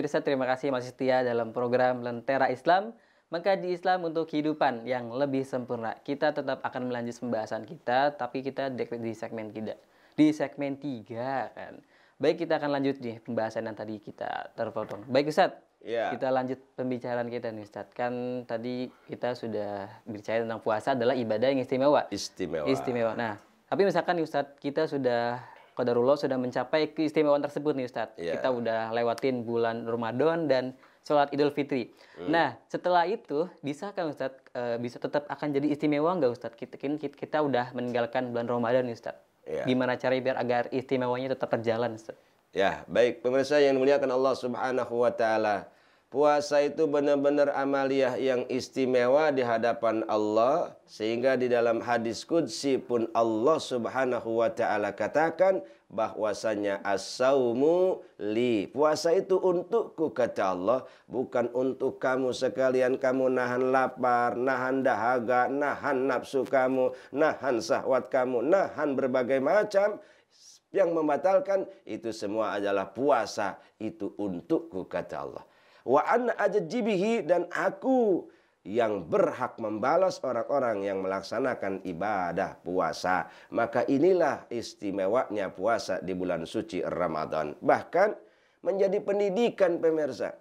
pemirsa, terima kasih masih setia dalam program Lentera Islam. Mengkaji Islam untuk kehidupan yang lebih sempurna. Kita tetap akan melanjutkan pembahasan kita, tapi kita di segmen tidak. Di segmen 3 kan. Baik, kita akan lanjut nih pembahasan yang tadi kita terpotong. Baik Ustadz, kita lanjut pembicaraan kita nih Ustadz. Kan tadi kita sudah bicara tentang puasa adalah ibadah yang istimewa. Istimewa. Nah, tapi misalkan nih Ustadz, kita sudah qadarullah sudah mencapai keistimewaan tersebut nih Ustadz. Kita udah lewatin bulan Ramadan dan sholat Idul Fitri. Nah, setelah itu bisa kan Ustadz, bisa tetap akan jadi istimewa nggak Ustadz? Kita udah meninggalkan bulan Ramadan nih Ustadz. Gimana caranya biar agar istimewanya tetap terjalan Ustadz? Ya, baik pemirsa yang dimuliakan Allah Subhanahu wa taala. Puasa itu benar-benar amaliyah yang istimewa di hadapan Allah, sehingga di dalam hadis qudsi pun Allah Subhanahu wa taala katakan bahwasanya as-saumu li. Puasa itu untukku, kata Allah, bukan untuk kamu sekalian. Kamu nahan lapar, nahan dahaga, nahan nafsu kamu, nahan syahwat kamu, nahan berbagai macam yang membatalkan. Itu semua adalah puasa itu untukku, kata Allah. Wa ana ajjibihi, dan aku yang berhak membalas orang-orang yang melaksanakan ibadah puasa. Maka inilah istimewanya puasa di bulan suci Ramadan. Bahkan menjadi pendidikan pemirsa.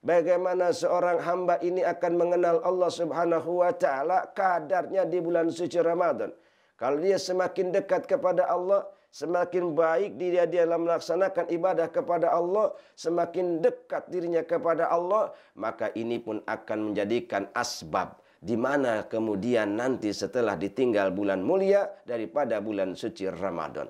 Bagaimana seorang hamba ini akan mengenal Allah Subhanahu wa taala kadarnya di bulan suci Ramadan. Kalau dia semakin dekat kepada Allah, semakin baik dia dalam melaksanakan ibadah kepada Allah, semakin dekat dirinya kepada Allah, maka ini pun akan menjadikan asbab di mana kemudian nanti setelah ditinggal bulan mulia daripada bulan suci Ramadan.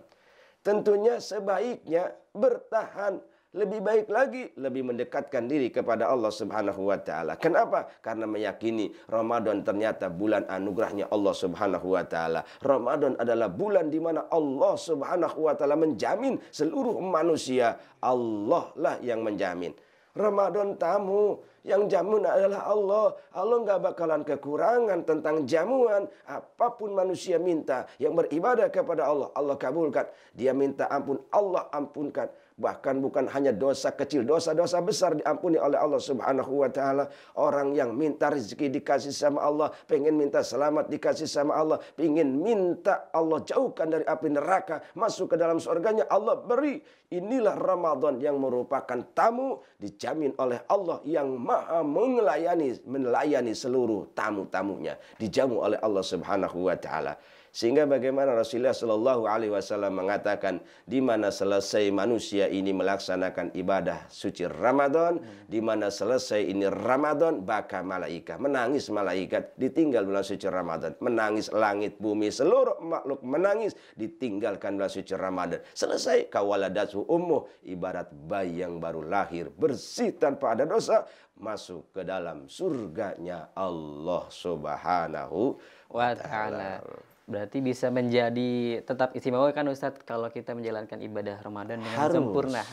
Tentunya sebaiknya bertahan, lebih baik lagi, lebih mendekatkan diri kepada Allah Subhanahu wa taala. Kenapa? Karena meyakini Ramadan ternyata bulan anugerahnya Allah Subhanahu wa taala. Ramadan adalah bulan di mana Allah Subhanahu wa taala menjamin seluruh manusia. Allah lah yang menjamin. Ramadan tamu, yang jamun adalah Allah. Allah nggak bakalan kekurangan tentang jamuan. Apapun manusia minta yang beribadah kepada Allah, Allah kabulkan. Dia minta ampun, Allah ampunkan. Bahkan bukan hanya dosa kecil, dosa-dosa besar diampuni oleh Allah Subhanahu wa taala. Orang yang minta rezeki dikasih sama Allah, pengen minta selamat dikasih sama Allah, pengen minta Allah jauhkan dari api neraka, masuk ke dalam surganya, Allah beri. Inilah Ramadan yang merupakan tamu dijamin oleh Allah yang maha melayani seluruh tamu-tamunya, dijamu oleh Allah Subhanahu wa taala. Sehingga bagaimana Rasulullah Shallallahu Alaihi Wasallam mengatakan, di mana selesai manusia ini melaksanakan ibadah suci Ramadan, di mana selesai ini Ramadan, baka malaikat, menangis malaikat, ditinggal bulan suci Ramadan, menangis langit bumi, seluruh makhluk menangis, ditinggalkan bulan suci Ramadan. Selesai, kawaladatu ummuh, ibarat bayi yang baru lahir, bersih tanpa ada dosa, masuk ke dalam surganya Allah Subhanahu wa taala. Berarti bisa menjadi tetap istimewa kan Ustadz kalau kita menjalankan ibadah Ramadan dengan sempurna.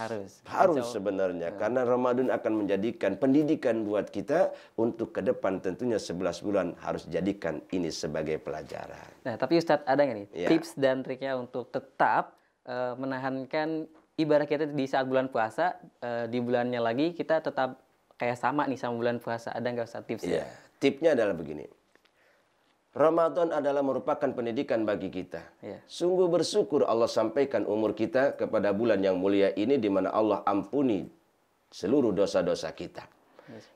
Harus sebenarnya. Karena Ramadan akan menjadikan pendidikan buat kita untuk ke depan, tentunya 11 bulan harus jadikan ini sebagai pelajaran. Nah, tapi Ustadz ada nggak nih tips dan triknya untuk tetap menahankan ibadah kita di saat bulan puasa, di bulannya lagi kita tetap kayak sama nih sama bulan puasa. Ada nggak Ustadz tipsnya? Tipsnya adalah begini. Ramadan adalah merupakan pendidikan bagi kita. Sungguh bersyukur Allah sampaikan umur kita kepada bulan yang mulia ini, di mana Allah ampuni seluruh dosa-dosa kita.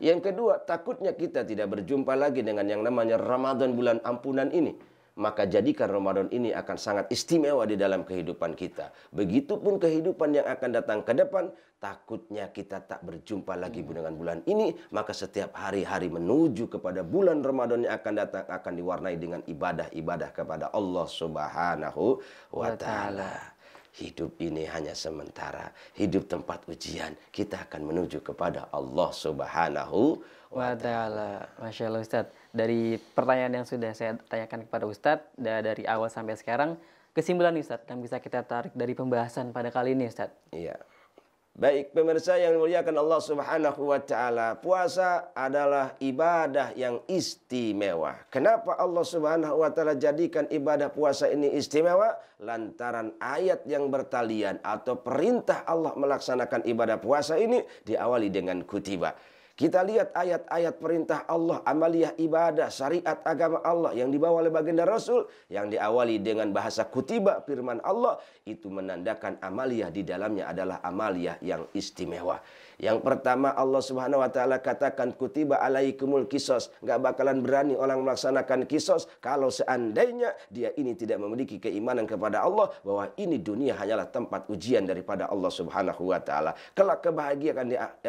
Yang kedua, takutnya kita tidak berjumpa lagi dengan yang namanya Ramadan, bulan ampunan ini. Maka jadikan Ramadan ini akan sangat istimewa di dalam kehidupan kita. Begitupun kehidupan yang akan datang ke depan, takutnya kita tak berjumpa lagi dengan bulan ini. Maka setiap hari-hari menuju kepada bulan Ramadan yang akan datang akan diwarnai dengan ibadah-ibadah kepada Allah Subhanahu wa taala. Hidup ini hanya sementara, hidup tempat ujian. Kita akan menuju kepada Allah Subhanahu wa taala. Masya Allah Ustadz. Dari pertanyaan yang sudah saya tanyakan kepada Ustadz, dari awal sampai sekarang, kesimpulan Ustadz yang bisa kita tarik dari pembahasan pada kali ini Ustadz. Iya. Baik pemirsa yang dimuliakan Allah Subhanahu wa taala, puasa adalah ibadah yang istimewa. Kenapa Allah Subhanahu wa taala jadikan ibadah puasa ini istimewa? Lantaran ayat yang bertalian atau perintah Allah melaksanakan ibadah puasa ini diawali dengan kutiba. Kita lihat ayat-ayat perintah Allah, amaliyah ibadah, syariat agama Allah yang dibawa oleh baginda Rasul, yang diawali dengan bahasa kutiba firman Allah, itu menandakan amaliyah di dalamnya adalah amaliyah yang istimewa. Yang pertama Allah Subhanahu wa taala katakan kutiba alaikumul qisas. Enggak bakalan berani orang melaksanakan qisas kalau seandainya dia ini tidak memiliki keimanan kepada Allah bahwa ini dunia hanyalah tempat ujian daripada Allah Subhanahu wa taala. Kelak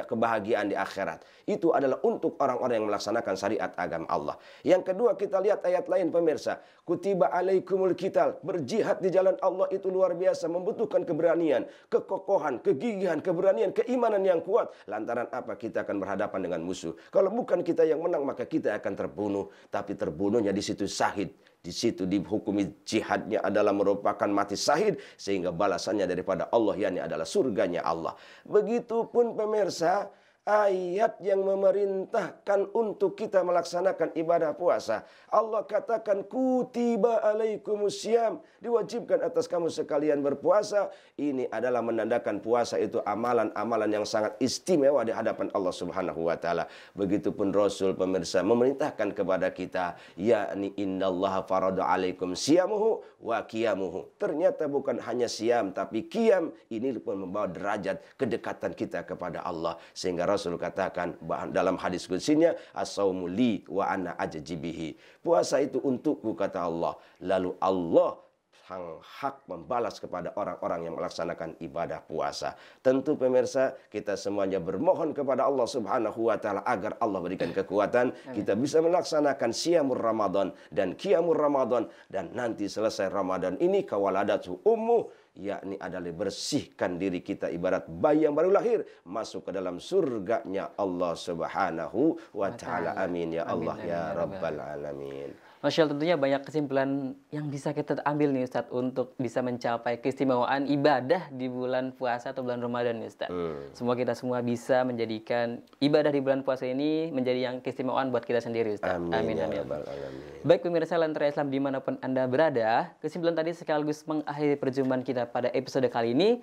kebahagiaan di akhirat. Itu adalah untuk orang-orang yang melaksanakan syariat agama Allah. Yang kedua kita lihat ayat lain pemirsa. Kutiba alaikumul qital. Berjihad di jalan Allah itu luar biasa. Membutuhkan keberanian, kekokohan, kegigihan, keberanian, keimanan yang kuat. Lantaran apa? Kita akan berhadapan dengan musuh. Kalau bukan kita yang menang maka kita akan terbunuh. Tapi terbunuhnya di situ syahid. Di situ dihukumi jihadnya adalah merupakan mati syahid. Sehingga balasannya daripada Allah yakni adalah surganya Allah. Begitupun pemirsa, ayat yang memerintahkan untuk kita melaksanakan ibadah puasa. Allah katakan kutiba alaikumusiyam, diwajibkan atas kamu sekalian berpuasa. Ini adalah menandakan puasa itu amalan-amalan yang sangat istimewa di hadapan Allah Subhanahu wa taala. Begitupun Rasul pemirsa memerintahkan kepada kita, yakni innallaha farada alaikum siyamuhu wa qiyamuhu. Ternyata bukan hanya siam tapi qiyam ini pun membawa derajat kedekatan kita kepada Allah. Sehingga Rasul katakan dalam hadis qudsinya, as-saumu li wa ana ajjibihi. Puasa itu untukku kata Allah. Lalu Allah sang hak membalas kepada orang-orang yang melaksanakan ibadah puasa. Tentu pemirsa, kita semuanya bermohon kepada Allah Subhanahu wa taala agar Allah berikan kekuatan kita bisa melaksanakan siyamur Ramadan dan qiyamur Ramadan, dan nanti selesai Ramadan ini kawaladatu ummu, yakni adalah bersihkan diri kita ibarat bayi yang baru lahir masuk ke dalam surganya Allah Subhanahu wa taala. Amin ya Allah ya rabbal alamin. Masya Allah, tentunya banyak kesimpulan yang bisa kita ambil nih Ustadz untuk bisa mencapai keistimewaan ibadah di bulan puasa atau bulan Ramadan nih Ustadz. Semua kita semua bisa menjadikan ibadah di bulan puasa ini menjadi yang keistimewaan buat kita sendiri Ustadz. Amin, amin. Baik pemirsa Lentera Islam dimanapun Anda berada, kesimpulan tadi sekaligus mengakhiri perjumpaan kita pada episode kali ini.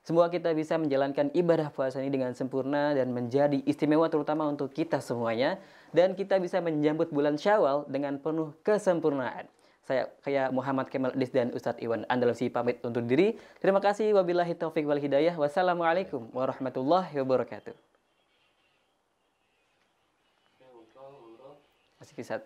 Semoga kita bisa menjalankan ibadah puasa ini dengan sempurna dan menjadi istimewa terutama untuk kita semuanya. Dan kita bisa menyambut bulan Syawal dengan penuh kesempurnaan. Saya Muhammad Kemal Adis dan Ustadz Iwan Andalusi pamit undur diri. Terima kasih. Wabillahi taufiq wal hidayah. Wassalamualaikum warahmatullahi wabarakatuh. Masih kisah.